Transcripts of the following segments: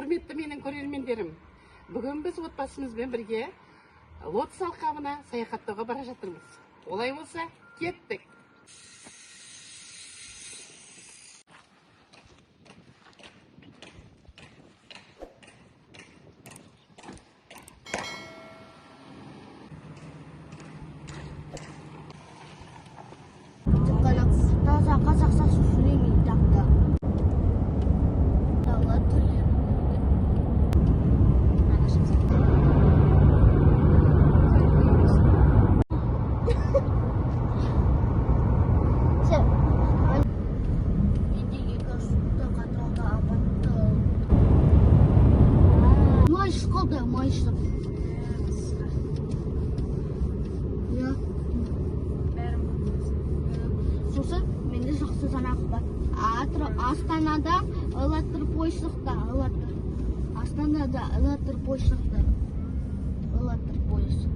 Құрметті менің көрермендерім, бүгін біз отбасымызбен бірге Лотос алқабына саяхаттауға бара жатырмыз. Олай болса, кеттік. Қазақша сөйлемейді тақта. Дала тілі. Майшық қалды, майшық. Сосын менде жақсы жаңалық бар. Астанада электр пойызықта, Астанада электр пойызықта. Электр пойыз.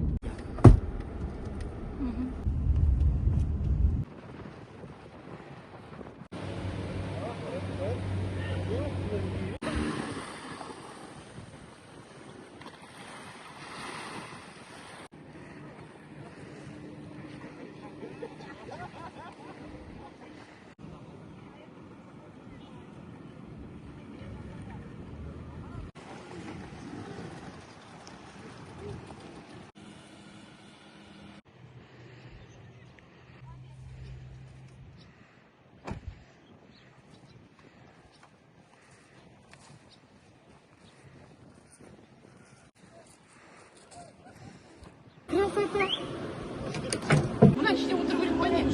Мына іште отыру керек қой деймін.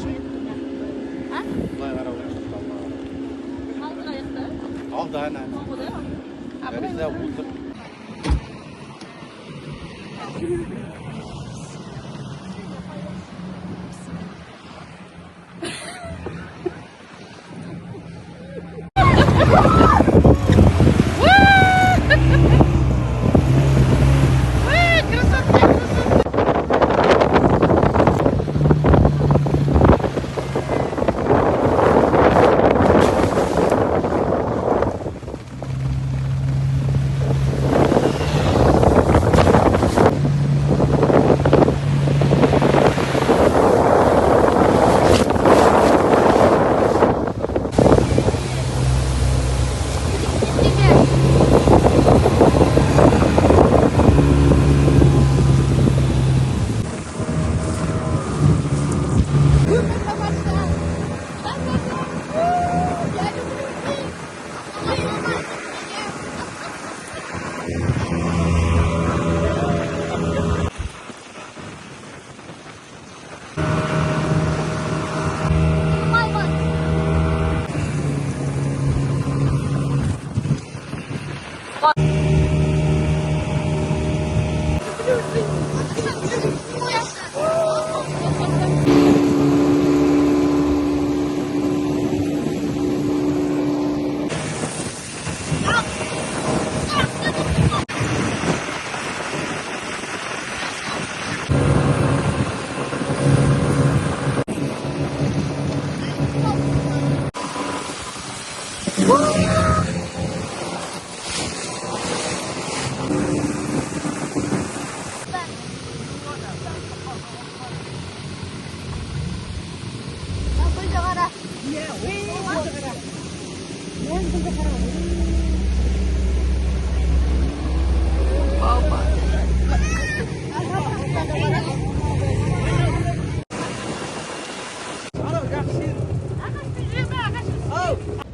Былай қарап отырсақ Алды аяқта? алды ана. Бәрізде отыр.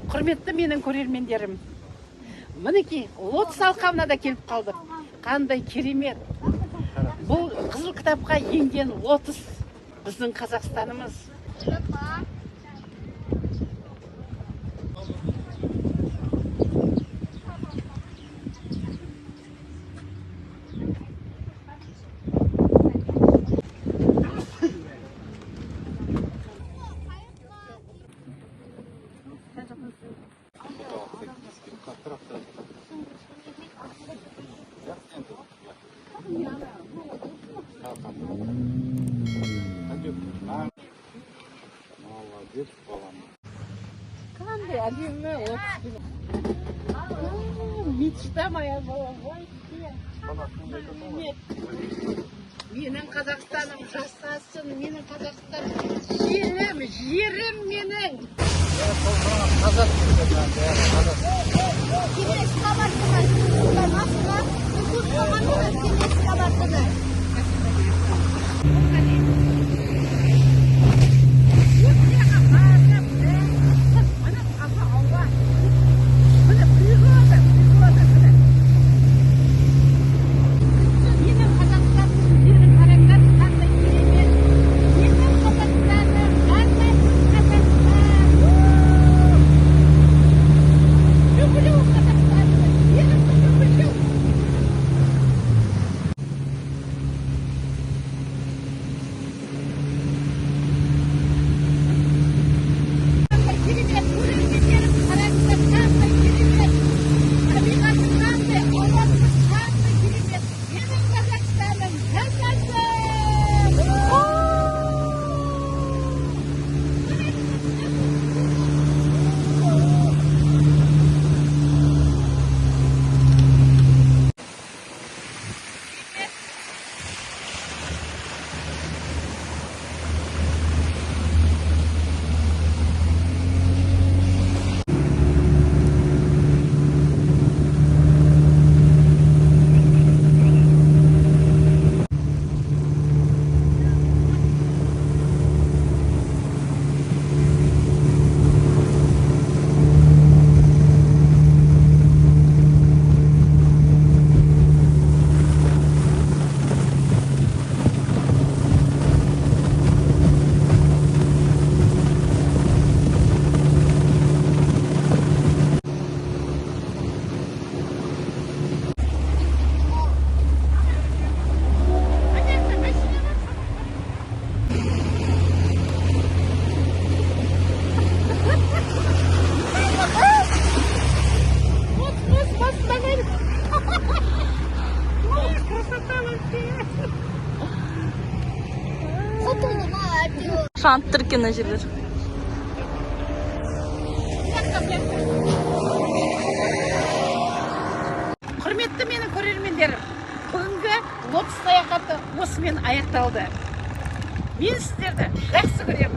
Құрметті менің көрермендерім, мінекей Лотос алқабына да келіп қалдық. Қандай керемет. Бұл қызыл кітапқа енген Лотос біздің Қазақстанымыз. Молодец, балам. Қандай әдемі Лотос. Мечта бола ғой. Менің Қазақстаным жасасын, менің Қазақстаным жерім, жерім менің. Кеңес қабаттыға, басқа, үкіс қабаттыға, кеңес қабаттыға. Шант тіркені жерлер. Құрметті менің көрермендерім, бүгінгі лотос саяхаты осымен аяқталды. Мен сіздерді жақсы көремін.